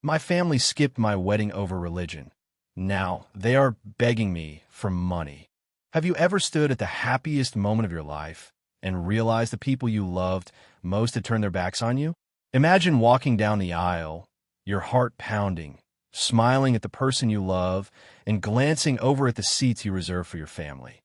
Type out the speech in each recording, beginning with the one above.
My family skipped my wedding over religion. Now they are begging me for money. Have you ever stood at the happiest moment of your life and realized the people you loved most had turned their backs on you? Imagine walking down the aisle, your heart pounding, smiling at the person you love, and glancing over at the seats you reserve for your family,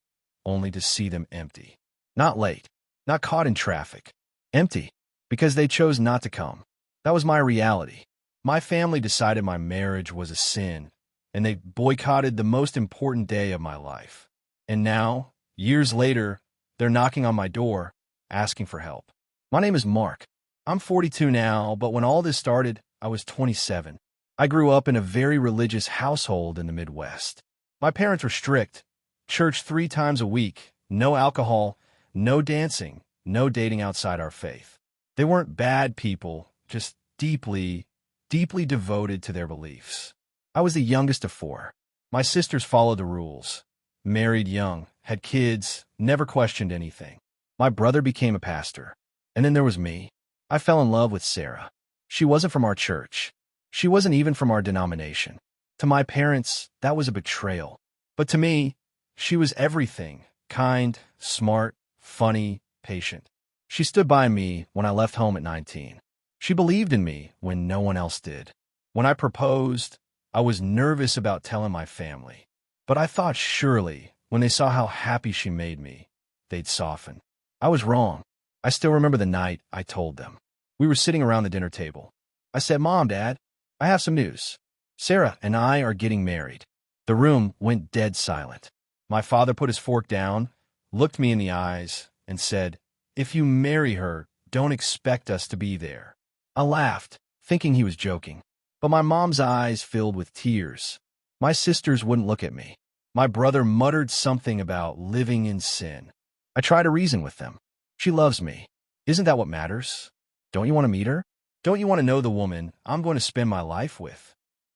only to see them empty. Not late, not caught in traffic. Empty, because they chose not to come. That was my reality. My family decided my marriage was a sin, and they boycotted the most important day of my life. And now, years later, they're knocking on my door, asking for help. My name is Mark. I'm 42 now, but when all this started, I was 27. I grew up in a very religious household in the Midwest. My parents were strict. Church 3 times a week, no alcohol, no dancing, no dating outside our faith. They weren't bad people, just deeply devoted to their beliefs. I was the youngest of 4. My sisters followed the rules. Married young, had kids, never questioned anything. My brother became a pastor. And then there was me. I fell in love with Sarah. She wasn't from our church. She wasn't even from our denomination. To my parents, that was a betrayal. But to me, she was everything. Kind, smart, funny, patient. She stood by me when I left home at 19. She believed in me when no one else did. When I proposed, I was nervous about telling my family. But I thought surely, when they saw how happy she made me, they'd soften. I was wrong. I still remember the night I told them. We were sitting around the dinner table. I said, "Mom, Dad, I have some news. Sarah and I are getting married." The room went dead silent. My father put his fork down, looked me in the eyes, and said, "If you marry her, don't expect us to be there." I laughed, thinking he was joking. But my mom's eyes filled with tears. My sisters wouldn't look at me. My brother muttered something about living in sin. I tried to reason with them. She loves me. Isn't that what matters? Don't you want to meet her? Don't you want to know the woman I'm going to spend my life with?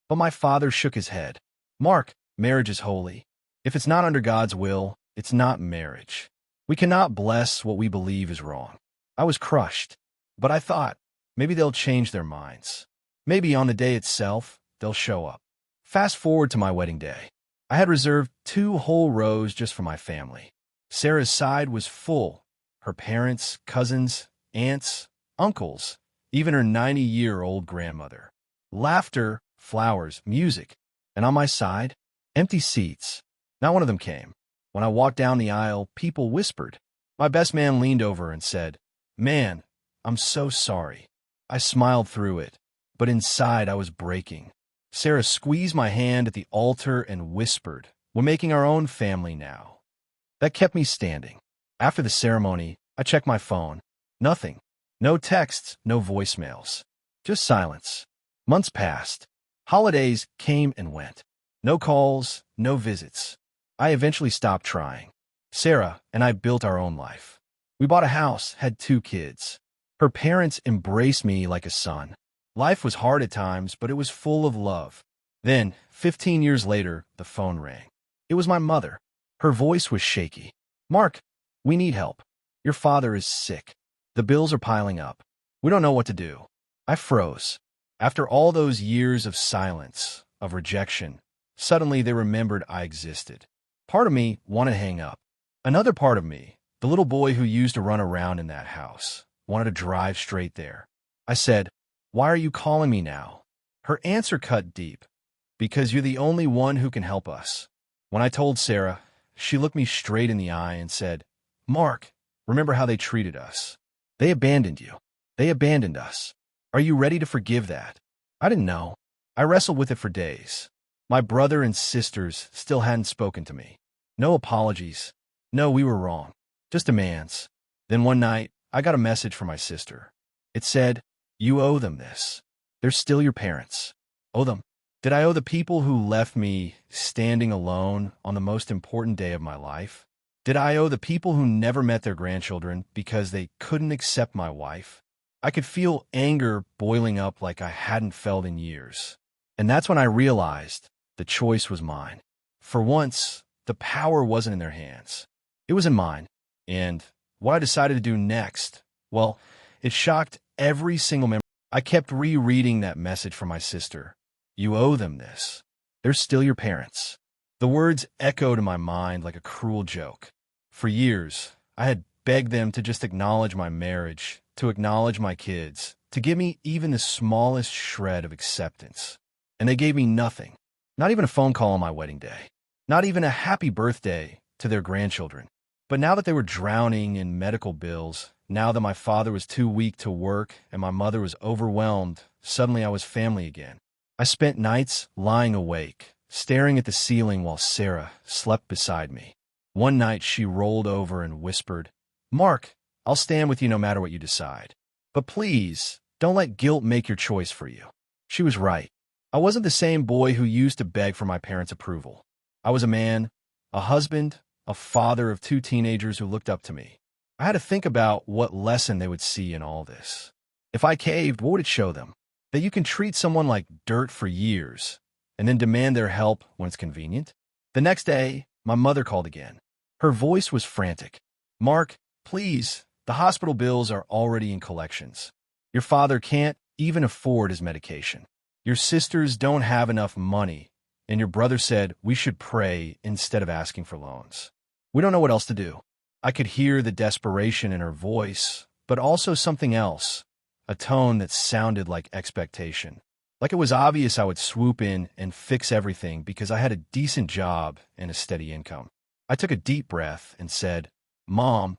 But my father shook his head. "Mark, marriage is holy. If it's not under God's will, it's not marriage. We cannot bless what we believe is wrong." I was crushed, but I thought, maybe they'll change their minds. Maybe on the day itself, they'll show up. Fast forward to my wedding day. I had reserved 2 whole rows just for my family. Sarah's side was full. Her parents, cousins, aunts, uncles, even her 90-year-old grandmother. Laughter, flowers, music. And on my side, empty seats. Not one of them came. When I walked down the aisle, people whispered. My best man leaned over and said, "Man, I'm so sorry." I smiled through it, but inside I was breaking. Sarah squeezed my hand at the altar and whispered, "We're making our own family now." That kept me standing. After the ceremony, I checked my phone. Nothing. No texts, no voicemails. Just silence. Months passed. Holidays came and went. No calls, no visits. I eventually stopped trying. Sarah and I built our own life. We bought a house, had 2 kids. Her parents embraced me like a son. Life was hard at times, but it was full of love. Then, 15 years later, the phone rang. It was my mother. Her voice was shaky. "Mark, we need help. Your father is sick. The bills are piling up. We don't know what to do." I froze. After all those years of silence, of rejection, suddenly they remembered I existed. Part of me wanted to hang up. Another part of me, the little boy who used to run around in that house, wanted to drive straight there. I said, "Why are you calling me now?" Her answer cut deep. "Because you're the only one who can help us." When I told Sarah, she looked me straight in the eye and said, "Mark, remember how they treated us. They abandoned you. They abandoned us. Are you ready to forgive that?" I didn't know. I wrestled with it for days. My brother and sisters still hadn't spoken to me. No apologies. No, we were wrong. Just demands. Then one night, I got a message from my sister. It said, "You owe them this. They're still your parents. Owe them." Did I owe the people who left me standing alone on the most important day of my life? Did I owe the people who never met their grandchildren because they couldn't accept my wife? I could feel anger boiling up like I hadn't felt in years. And that's when I realized the choice was mine. For once, the power wasn't in their hands. It was in mine. And what I decided to do next, well, it shocked every single member. I kept rereading that message from my sister. You owe them this. They're still your parents. The words echoed in my mind like a cruel joke. For years, I had begged them to just acknowledge my marriage, to acknowledge my kids, to give me even the smallest shred of acceptance. And they gave me nothing. Not even a phone call on my wedding day. Not even a happy birthday to their grandchildren. But now that they were drowning in medical bills, now that my father was too weak to work and my mother was overwhelmed, suddenly I was family again. I spent nights lying awake, staring at the ceiling while Sarah slept beside me. One night she rolled over and whispered, "Mark, I'll stand with you no matter what you decide. But please, don't let guilt make your choice for you." She was right. I wasn't the same boy who used to beg for my parents' approval. I was a man, a husband, a father of 2 teenagers who looked up to me. I had to think about what lesson they would see in all this. If I caved, what would it show them? That you can treat someone like dirt for years and then demand their help when it's convenient? The next day, my mother called again. Her voice was frantic. "Mark, please, the hospital bills are already in collections. Your father can't even afford his medication. Your sisters don't have enough money, and your brother said we should pray instead of asking for loans. We don't know what else to do." I could hear the desperation in her voice, but also something else, a tone that sounded like expectation. Like it was obvious I would swoop in and fix everything because I had a decent job and a steady income. I took a deep breath and said, "Mom,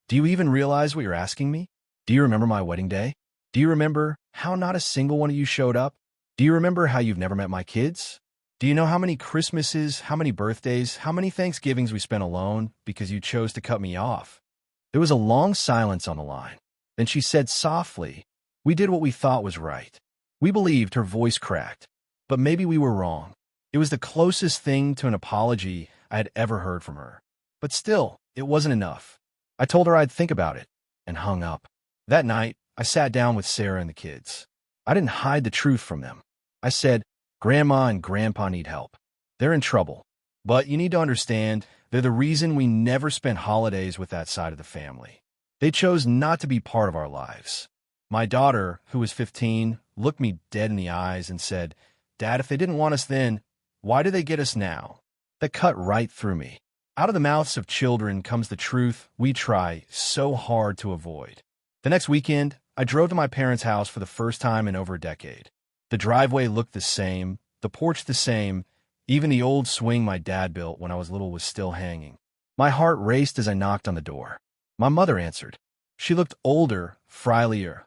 do you even realize what you're asking me? Do you remember my wedding day? Do you remember how not a single one of you showed up? Do you remember how you've never met my kids? Do you know how many Christmases, how many birthdays, how many Thanksgivings we spent alone because you chose to cut me off?" There was a long silence on the line. Then she said softly, "We did what we thought was right." We believed. Her voice cracked. But maybe we were wrong. It was the closest thing to an apology I had ever heard from her. But still, it wasn't enough. I told her I'd think about it and hung up. That night, I sat down with Sarah and the kids. I didn't hide the truth from them. I said, "Grandma and Grandpa need help. They're in trouble. But you need to understand, they're the reason we never spent holidays with that side of the family. They chose not to be part of our lives." My daughter, who was 15, looked me dead in the eyes and said, "Dad, if they didn't want us then, why do they get us now?" That cut right through me. Out of the mouths of children comes the truth we try so hard to avoid. The next weekend, I drove to my parents' house for the first time in over a decade. The driveway looked the same, the porch the same, even the old swing my dad built when I was little was still hanging. My heart raced as I knocked on the door. My mother answered. She looked older, frilier,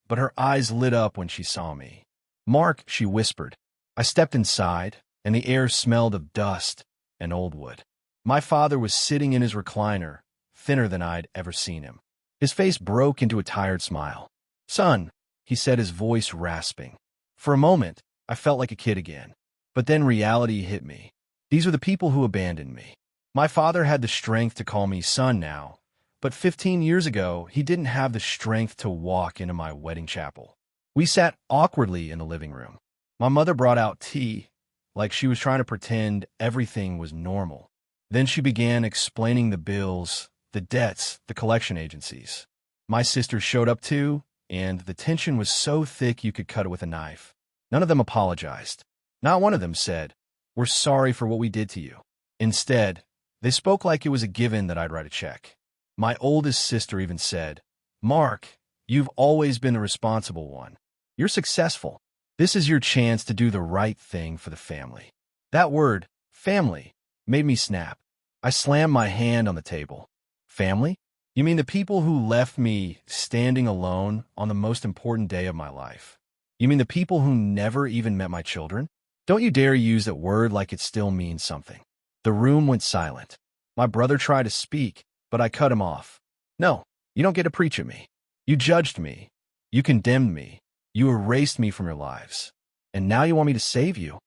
but her eyes lit up when she saw me. "Mark," she whispered. I stepped inside, and the air smelled of dust and old wood. My father was sitting in his recliner, thinner than I'd ever seen him. His face broke into a tired smile. "Son," he said, his voice rasping. For a moment, I felt like a kid again. But then reality hit me. These were the people who abandoned me. My father had the strength to call me son now, but 15 years ago, he didn't have the strength to walk into my wedding chapel. We sat awkwardly in the living room. My mother brought out tea, like she was trying to pretend everything was normal. Then she began explaining the bills, the debts, the collection agencies. My sisters showed up too, and the tension was so thick you could cut it with a knife. None of them apologized. Not one of them said, "We're sorry for what we did to you." Instead, they spoke like it was a given that I'd write a check. My oldest sister even said, "Mark, you've always been the responsible one. You're successful. This is your chance to do the right thing for the family." That word, family, made me snap. I slammed my hand on the table. Family? You mean the people who left me standing alone on the most important day of my life? You mean the people who never even met my children? Don't you dare use that word like it still means something. The room went silent. My brother tried to speak, but I cut him off. "No, you don't get to preach at me. You judged me. You condemned me. You erased me from your lives. And now you want me to save you?"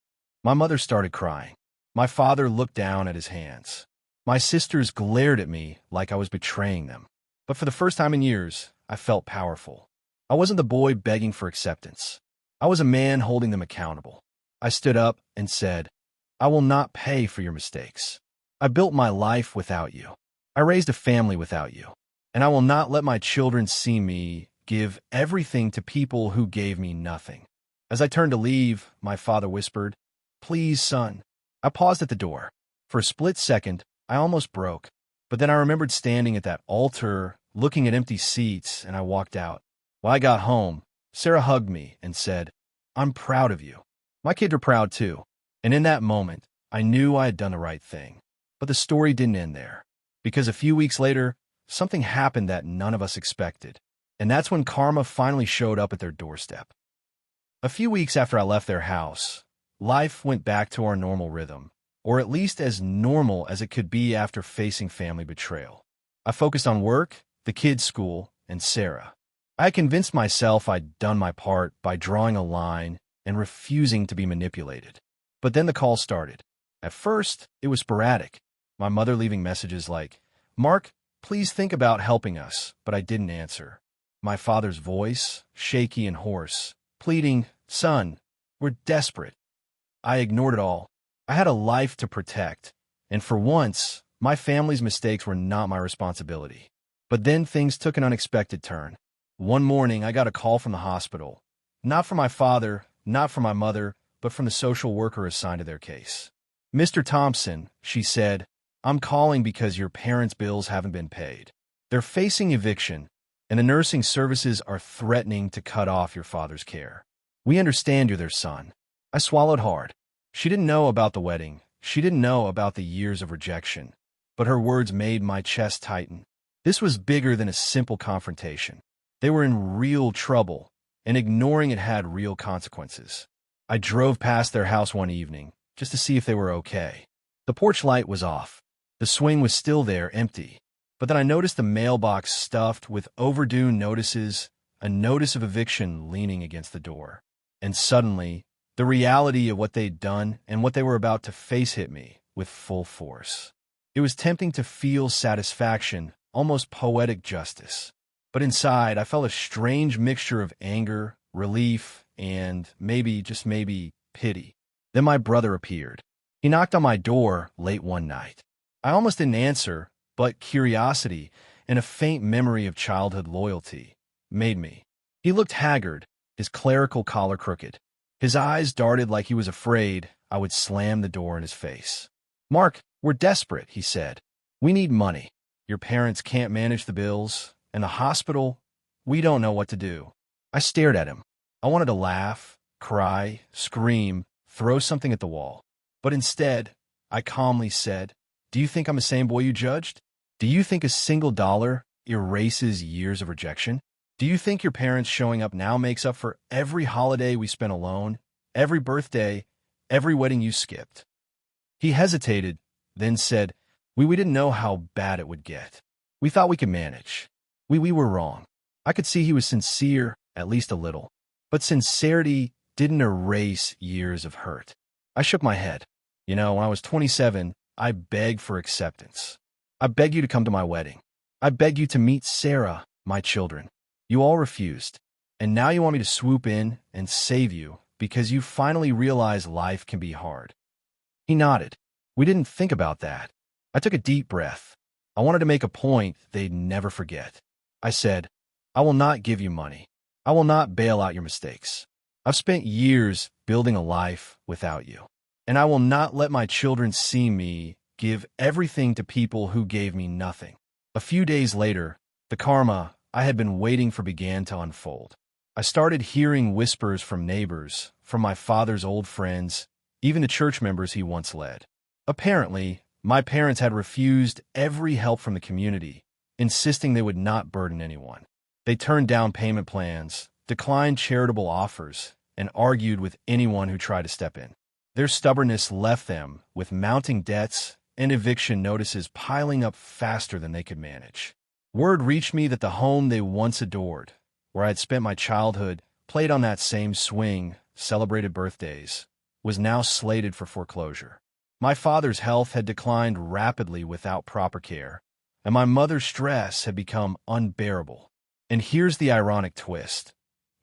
My mother started crying. My father looked down at his hands. My sisters glared at me like I was betraying them. But for the first time in years, I felt powerful. I wasn't the boy begging for acceptance. I was a man holding them accountable. I stood up and said, "I will not pay for your mistakes. I built my life without you. I raised a family without you. And I will not let my children see me give everything to people who gave me nothing. As I turned to leave, my father whispered, "Please, son." I paused at the door. For a split second, I almost broke. But then I remembered standing at that altar, looking at empty seats, and I walked out. When I got home, Sarah hugged me and said, "I'm proud of you." My kids are proud too. And in that moment, I knew I had done the right thing. But the story didn't end there. Because a few weeks later, something happened that none of us expected. And that's when karma finally showed up at their doorstep. A few weeks after I left their house, life went back to our normal rhythm, or at least as normal as it could be after facing family betrayal. I focused on work, the kids' school, and Sarah. I convinced myself I'd done my part by drawing a line and refusing to be manipulated. But then the call started. At first, it was sporadic. My mother leaving messages like, "Mark, please think about helping us," but I didn't answer. My father's voice, shaky and hoarse, pleading, "Son, we're desperate." I ignored it all. I had a life to protect, and for once, my family's mistakes were not my responsibility. But then things took an unexpected turn. One morning, I got a call from the hospital. Not from my father, not from my mother, but from the social worker assigned to their case. "Mr. Thompson," she said, "I'm calling because your parents' bills haven't been paid. They're facing eviction, and the nursing services are threatening to cut off your father's care. We understand you're their son." I swallowed hard. She didn't know about the wedding. She didn't know about the years of rejection. But her words made my chest tighten. This was bigger than a simple confrontation. They were in real trouble, and ignoring it had real consequences. I drove past their house one evening, just to see if they were okay. The porch light was off. The swing was still there, empty. But then I noticed the mailbox stuffed with overdue notices, a notice of eviction leaning against the door. And suddenly, the reality of what they'd done and what they were about to face hit me with full force. It was tempting to feel satisfaction, almost poetic justice. But inside, I felt a strange mixture of anger, relief, and maybe, just maybe, pity. Then my brother appeared. He knocked on my door late one night. I almost didn't answer, but curiosity and a faint memory of childhood loyalty made me. He looked haggard, his clerical collar crooked. His eyes darted like he was afraid I would slam the door in his face. "Mark, we're desperate," he said. "We need money. Your parents can't manage the bills, and the hospital, we don't know what to do." I stared at him. I wanted to laugh, cry, scream, throw something at the wall. But instead, I calmly said, "Do you think I'm the same boy you judged? Do you think a single dollar erases years of rejection? Do you think your parents showing up now makes up for every holiday we spent alone, every birthday, every wedding you skipped?" He hesitated, then said, We didn't know how bad it would get. We thought we could manage. We were wrong." I could see he was sincere, at least a little. But sincerity didn't erase years of hurt. I shook my head. When I was 27, I begged for acceptance. I begged you to come to my wedding. I begged you to meet Sarah, my children. You all refused. And now you want me to swoop in and save you because you finally realize life can be hard. He nodded. We didn't think about that. I took a deep breath. I wanted to make a point they'd never forget. I said, "I will not give you money. I will not bail out your mistakes. I've spent years building a life without you. And I will not let my children see me give everything to people who gave me nothing." A few days later, the karma I had been waiting for began to unfold. I started hearing whispers from neighbors, from my father's old friends, even the church members he once led. Apparently, my parents had refused every help from the community, insisting they would not burden anyone. They turned down payment plans, declined charitable offers, and argued with anyone who tried to step in. Their stubbornness left them with mounting debts and eviction notices piling up faster than they could manage. Word reached me that the home they once adored, where I had spent my childhood, played on that same swing, celebrated birthdays, was now slated for foreclosure. My father's health had declined rapidly without proper care, and my mother's stress had become unbearable. And here's the ironic twist.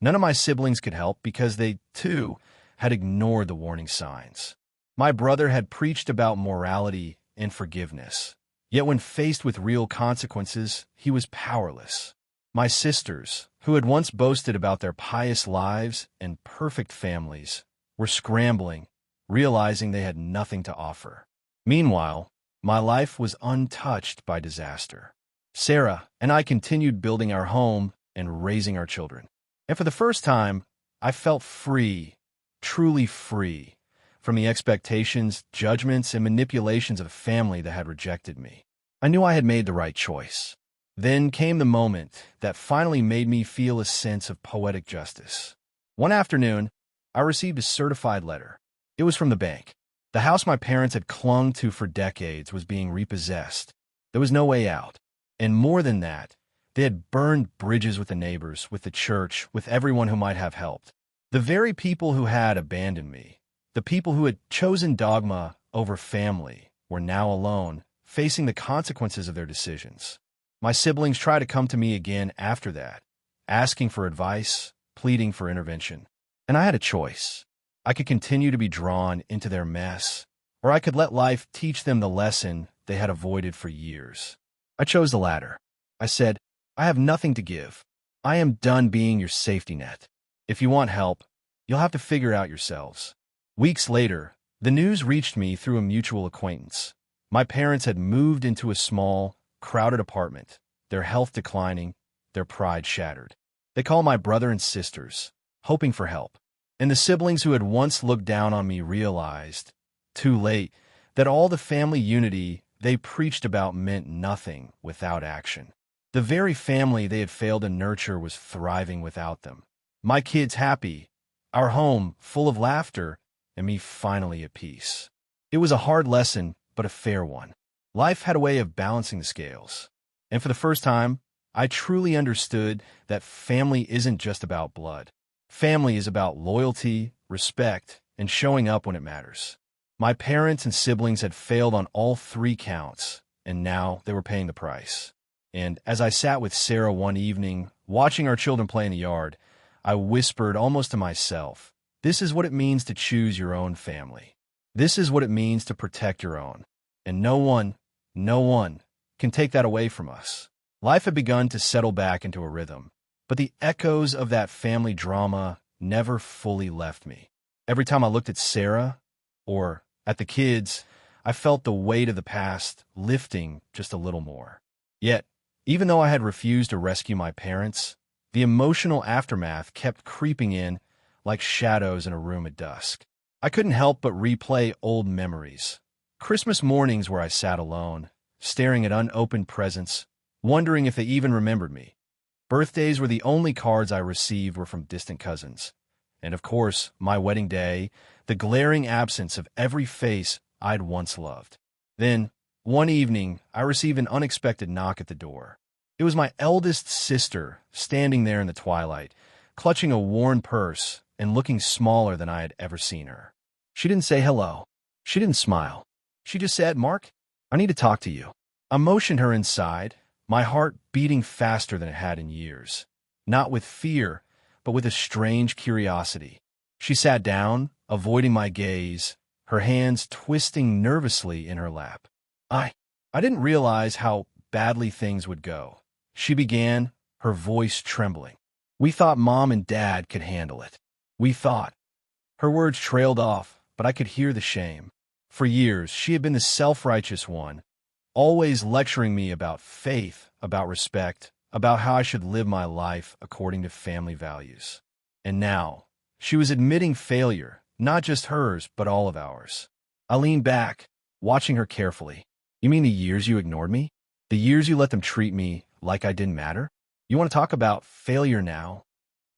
None of my siblings could help because they, too, had ignored the warning signs. My brother had preached about morality and forgiveness. Yet when faced with real consequences, he was powerless. My sisters, who had once boasted about their pious lives and perfect families, were scrambling, realizing they had nothing to offer. Meanwhile, my life was untouched by disaster. Sarah and I continued building our home and raising our children. And for the first time, I felt free, truly free, from the expectations, judgments, and manipulations of a family that had rejected me. I knew I had made the right choice. Then came the moment that finally made me feel a sense of poetic justice. One afternoon, I received a certified letter. It was from the bank. The house my parents had clung to for decades was being repossessed. There was no way out. And more than that, they had burned bridges with the neighbors, with the church, with everyone who might have helped. The very people who had abandoned me, the people who had chosen dogma over family, were now alone, facing the consequences of their decisions. My siblings tried to come to me again after that, asking for advice, pleading for intervention. And I had a choice. I could continue to be drawn into their mess, or I could let life teach them the lesson they had avoided for years. I chose the latter. I said, I have nothing to give. I am done being your safety net. If you want help, you'll have to figure out yourselves. Weeks later, the news reached me through a mutual acquaintance. My parents had moved into a small, crowded apartment, their health declining, their pride shattered. They called my brother and sisters, hoping for help. And the siblings who had once looked down on me realized, too late, that all the family unity they preached about meant nothing without action. The very family they had failed to nurture was thriving without them. My kids happy, our home full of laughter, and me finally at peace. It was a hard lesson, but a fair one. Life had a way of balancing the scales. And for the first time, I truly understood that family isn't just about blood. Family is about loyalty, respect, and showing up when it matters. My parents and siblings had failed on all three counts, and now they were paying the price. And as I sat with Sarah one evening, watching our children play in the yard, I whispered almost to myself, this is what it means to choose your own family. This is what it means to protect your own. And no one can take that away from us. Life had begun to settle back into a rhythm, but the echoes of that family drama never fully left me. Every time I looked at Sarah or at the kids, I felt the weight of the past lifting just a little more. Yet, even though I had refused to rescue my parents, the emotional aftermath kept creeping in like shadows in a room at dusk. I couldn't help but replay old memories. Christmas mornings where I sat alone, staring at unopened presents, wondering if they even remembered me. Birthdays where the only cards I received were from distant cousins. And of course, my wedding day, the glaring absence of every face I'd once loved. Then, one evening, I received an unexpected knock at the door. It was my eldest sister standing there in the twilight, clutching a worn purse and looking smaller than I had ever seen her. She didn't say hello. She didn't smile. She just said, Mark, I need to talk to you. I motioned her inside, my heart beating faster than it had in years. Not with fear, but with a strange curiosity. She sat down, avoiding my gaze, her hands twisting nervously in her lap. I didn't realize how badly things would go. She began, her voice trembling. We thought Mom and Dad could handle it. We thought. Her words trailed off, but I could hear the shame. For years, she had been the self-righteous one, always lecturing me about faith, about respect, about how I should live my life according to family values. And now, she was admitting failure, not just hers, but all of ours. I leaned back, watching her carefully. You mean the years you ignored me? The years you let them treat me like I didn't matter? You want to talk about failure now?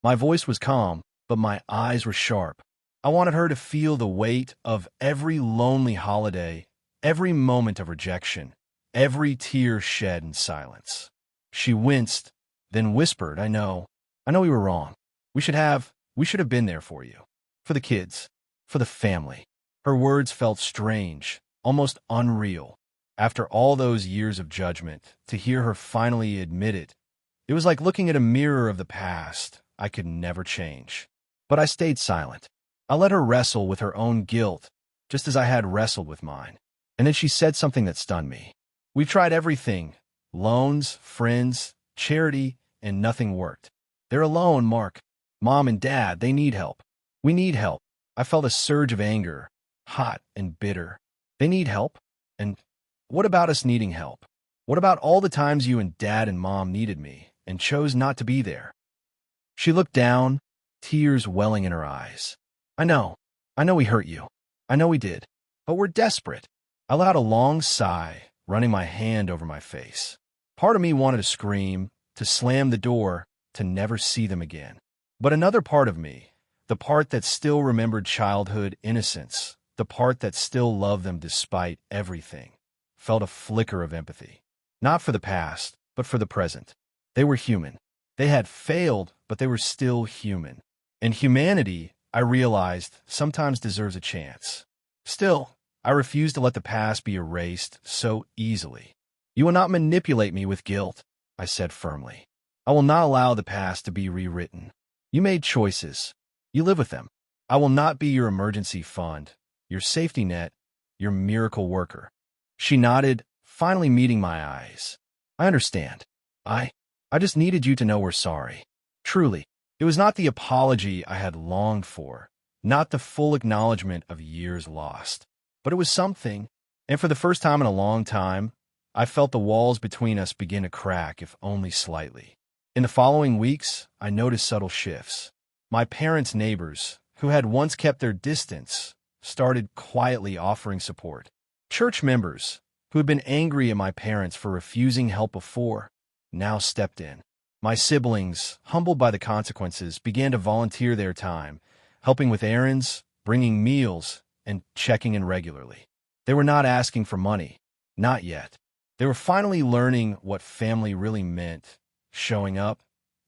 My voice was calm, but my eyes were sharp. I wanted her to feel the weight of every lonely holiday, every moment of rejection, every tear shed in silence. She winced, then whispered, I know we were wrong. We should have been there for you. For the kids. For the family. Her words felt strange, almost unreal. After all those years of judgment, to hear her finally admit it, it was like looking at a mirror of the past I could never change. But I stayed silent. I let her wrestle with her own guilt, just as I had wrestled with mine. And then she said something that stunned me. We've tried everything. Loans, friends, charity, and nothing worked. They're alone, Mark. Mom and Dad, they need help. We need help. I felt a surge of anger, hot and bitter. They need help? And what about us needing help? What about all the times you and Dad and Mom needed me and chose not to be there? She looked down, tears welling in her eyes. I know we hurt you. I know we did. But we're desperate. I let out a long sigh, running my hand over my face. Part of me wanted to scream, to slam the door, to never see them again. But another part of me, the part that still remembered childhood innocence, the part that still loved them despite everything, felt a flicker of empathy. Not for the past, but for the present. They were human. They had failed, but they were still human. And humanity, I realized, sometimes deserves a chance. Still, I refuse to let the past be erased so easily. You will not manipulate me with guilt, I said firmly. I will not allow the past to be rewritten. You made choices. You live with them. I will not be your emergency fund, your safety net, your miracle worker. She nodded, finally meeting my eyes. I understand. I just needed you to know we're sorry. Truly, it was not the apology I had longed for, not the full acknowledgement of years lost. But it was something, and for the first time in a long time, I felt the walls between us begin to crack, if only slightly. In the following weeks, I noticed subtle shifts. My parents' neighbors, who had once kept their distance, started quietly offering support. Church members, who had been angry at my parents for refusing help before, now stepped in. My siblings, humbled by the consequences, began to volunteer their time, helping with errands, bringing meals, and checking in regularly. They were not asking for money. Not yet. They were finally learning what family really meant, showing up,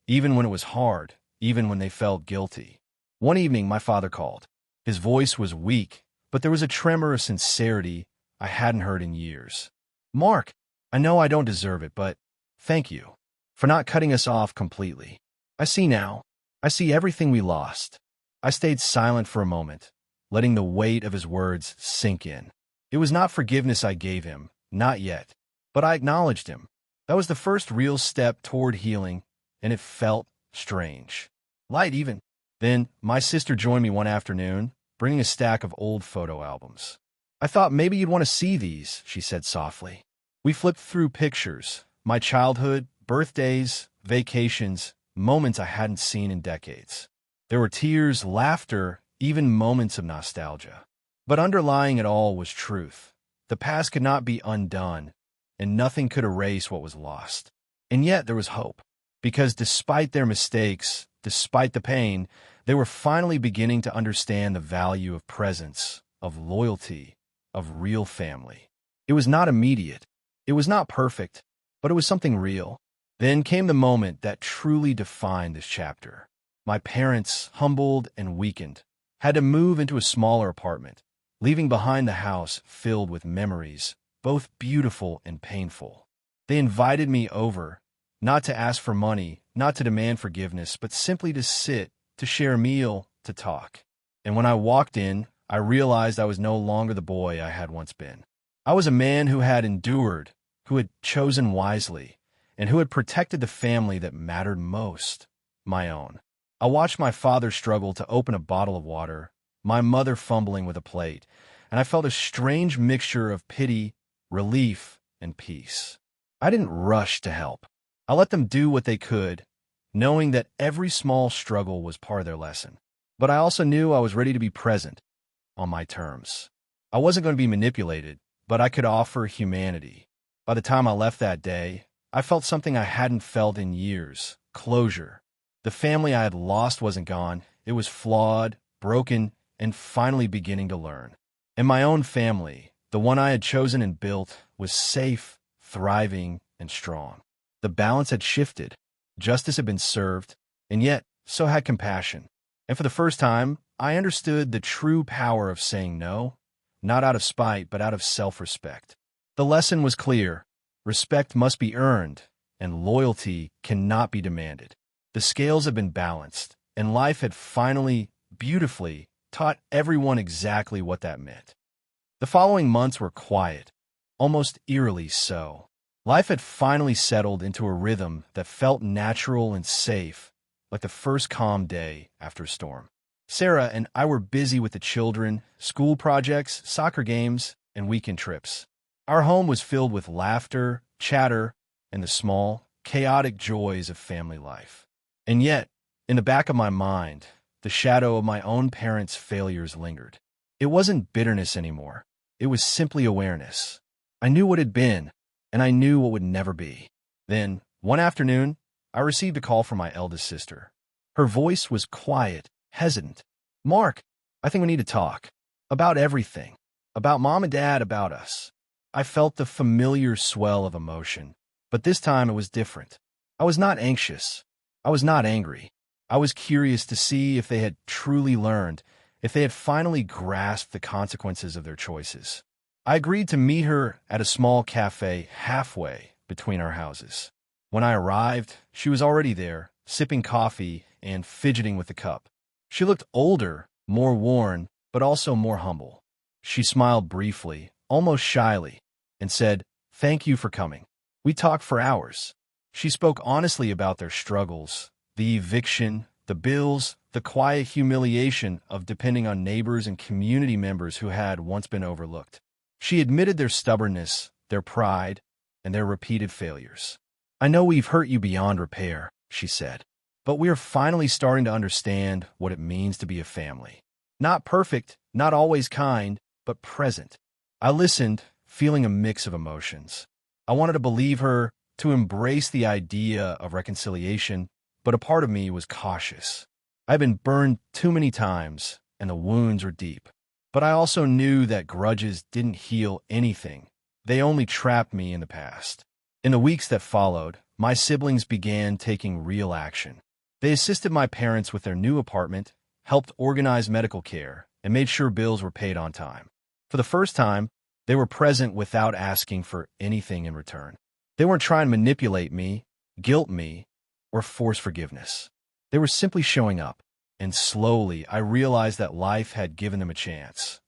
even when it was hard, even when they felt guilty. One evening, my father called. His voice was weak, but there was a tremor of sincerity I hadn't heard in years. Mark, I know I don't deserve it, but thank you for not cutting us off completely. I see now. I see everything we lost. I stayed silent for a moment, letting the weight of his words sink in. It was not forgiveness I gave him, not yet, but I acknowledged him. That was the first real step toward healing, and it felt strange. Light even. Then, my sister joined me one afternoon, bringing a stack of old photo albums. I thought maybe you'd want to see these, she said softly. We flipped through pictures, my childhood, birthdays, vacations, moments I hadn't seen in decades. There were tears, laughter, even moments of nostalgia. But underlying it all was truth. The past could not be undone, and nothing could erase what was lost. And yet there was hope, because despite their mistakes, despite the pain, they were finally beginning to understand the value of presence, of loyalty, of real family. It was not immediate. It was not perfect, but it was something real. Then came the moment that truly defined this chapter. My parents, humbled and weakened, had to move into a smaller apartment, leaving behind the house filled with memories, both beautiful and painful. They invited me over, not to ask for money, not to demand forgiveness, but simply to sit, to share a meal, to talk. And when I walked in, I realized I was no longer the boy I had once been. I was a man who had endured, who had chosen wisely, and who had protected the family that mattered most, my own. I watched my father struggle to open a bottle of water, my mother fumbling with a plate, and I felt a strange mixture of pity, relief, and peace. I didn't rush to help. I let them do what they could, knowing that every small struggle was part of their lesson. But I also knew I was ready to be present, on my terms. I wasn't going to be manipulated, but I could offer humanity. By the time I left that day, I felt something I hadn't felt in years: closure. The family I had lost wasn't gone. It was flawed, broken, and finally beginning to learn. And my own family, the one I had chosen and built, was safe, thriving, and strong. The balance had shifted. Justice had been served, and yet so had compassion. And for the first time, I understood the true power of saying no, not out of spite, but out of self-respect. The lesson was clear. Respect must be earned, and loyalty cannot be demanded. The scales had been balanced, and life had finally, beautifully, taught everyone exactly what that meant. The following months were quiet, almost eerily so. Life had finally settled into a rhythm that felt natural and safe, like the first calm day after a storm. Sarah and I were busy with the children, school projects, soccer games, and weekend trips. Our home was filled with laughter, chatter, and the small, chaotic joys of family life. And yet, in the back of my mind, the shadow of my own parents' failures lingered. It wasn't bitterness anymore. It was simply awareness. I knew what had been, and I knew what would never be. Then, one afternoon, I received a call from my eldest sister. Her voice was quiet, hesitant. "Mark, I think we need to talk. About everything. About Mom and Dad, about us." I felt the familiar swell of emotion, but this time it was different. I was not anxious. I was not angry. I was curious to see if they had truly learned, if they had finally grasped the consequences of their choices. I agreed to meet her at a small cafe halfway between our houses. When I arrived, she was already there, sipping coffee and fidgeting with the cup. She looked older, more worn, but also more humble. She smiled briefly, almost shyly, and said, "Thank you for coming." We talked for hours. She spoke honestly about their struggles, the eviction, the bills, the quiet humiliation of depending on neighbors and community members who had once been overlooked. She admitted their stubbornness, their pride, and their repeated failures. "I know we've hurt you beyond repair," she said, "but we are finally starting to understand what it means to be a family. Not perfect, not always kind, but present." I listened, feeling a mix of emotions. I wanted to believe her, to embrace the idea of reconciliation, but a part of me was cautious. I've been burned too many times, and the wounds were deep. But I also knew that grudges didn't heal anything. They only trapped me in the past. In the weeks that followed, my siblings began taking real action. They assisted my parents with their new apartment, helped organize medical care, and made sure bills were paid on time. For the first time, they were present without asking for anything in return. They weren't trying to manipulate me, guilt me, or force forgiveness. They were simply showing up. And slowly, I realized that life had given them a chance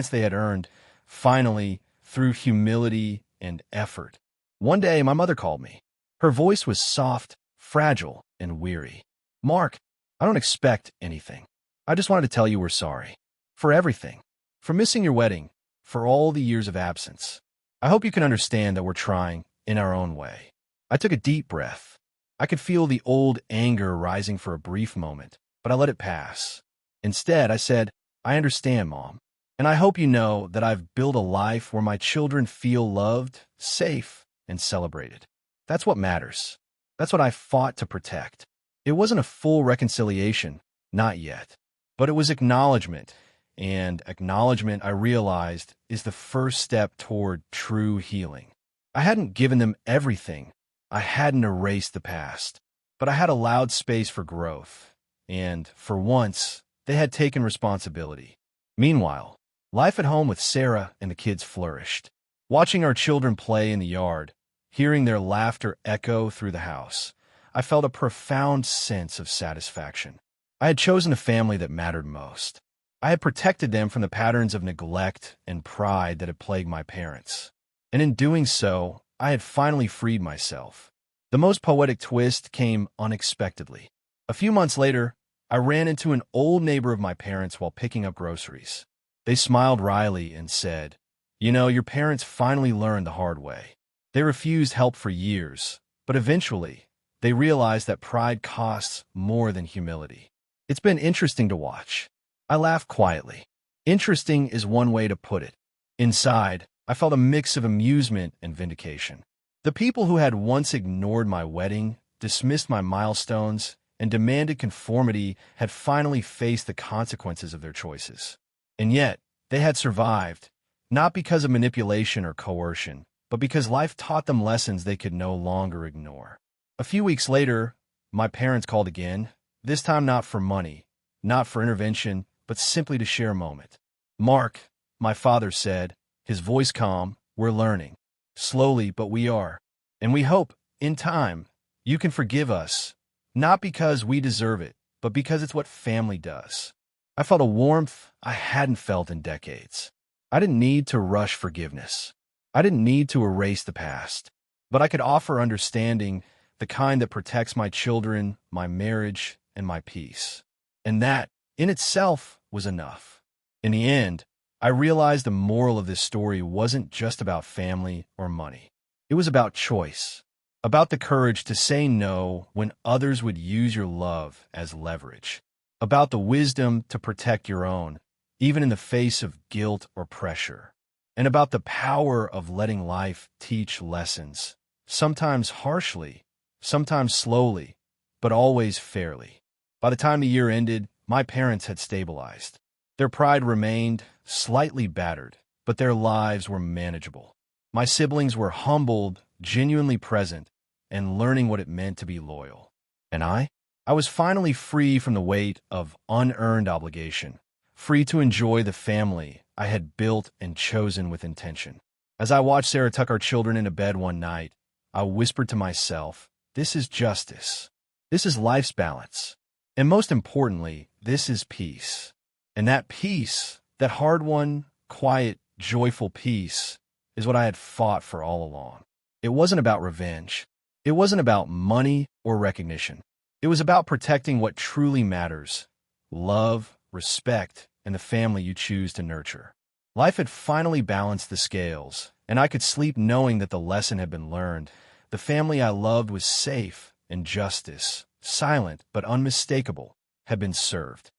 they had earned, finally, through humility and effort. One day, my mother called me. Her voice was soft, fragile, and weary. "Mark, I don't expect anything. I just wanted to tell you we're sorry. For everything. For missing your wedding. For all the years of absence. I hope you can understand that we're trying, in our own way." I took a deep breath. I could feel the old anger rising for a brief moment, but I let it pass. Instead, I said, "I understand, Mom, and I hope you know that I've built a life where my children feel loved, safe, and celebrated. That's what matters. That's what I fought to protect." It wasn't a full reconciliation, not yet, but it was acknowledgement, and acknowledgement, I realized, is the first step toward true healing. I hadn't given them everything. I hadn't erased the past, but I had allowed space for growth. And, for once, they had taken responsibility. Meanwhile, life at home with Sarah and the kids flourished. Watching our children play in the yard, hearing their laughter echo through the house, I felt a profound sense of satisfaction. I had chosen a family that mattered most. I had protected them from the patterns of neglect and pride that had plagued my parents. And in doing so, I had finally freed myself. The most poetic twist came unexpectedly. A few months later, I ran into an old neighbor of my parents while picking up groceries. They smiled wryly and said, "You know, your parents finally learned the hard way. They refused help for years, but eventually, they realized that pride costs more than humility." It's been interesting to watch. I laughed quietly. Interesting is one way to put it. Inside, I felt a mix of amusement and vindication. The people who had once ignored my wedding, dismissed my milestones, and demanded conformity had finally faced the consequences of their choices. And yet, they had survived, not because of manipulation or coercion, but because life taught them lessons they could no longer ignore. A few weeks later, my parents called again, this time not for money, not for intervention, but simply to share a moment. "Mark," my father said, his voice calm, "we're learning. Slowly, but we are. And we hope, in time, you can forgive us, not because we deserve it, but because it's what family does." I felt a warmth I hadn't felt in decades. I didn't need to rush forgiveness. I didn't need to erase the past. But I could offer understanding, the kind that protects my children, my marriage, and my peace. And that, in itself, was enough. In the end, I realized the moral of this story wasn't just about family or money. It was about choice, about the courage to say no when others would use your love as leverage, about the wisdom to protect your own, even in the face of guilt or pressure, and about the power of letting life teach lessons, sometimes harshly, sometimes slowly, but always fairly. By the time the year ended, my parents had stabilized. Their pride remained slightly battered, but their lives were manageable. My siblings were humbled, genuinely present, and learning what it meant to be loyal. And I was finally free from the weight of unearned obligation, free to enjoy the family I had built and chosen with intention. As I watched Sarah tuck our children into bed one night, I whispered to myself, "This is justice. This is life's balance. And most importantly, this is peace." And that peace, that hard-won, quiet, joyful peace, is what I had fought for all along. It wasn't about revenge. It wasn't about money or recognition. It was about protecting what truly matters: love, respect, and the family you choose to nurture. Life had finally balanced the scales, and I could sleep knowing that the lesson had been learned. The family I loved was safe, and justice, silent but unmistakable, had been served.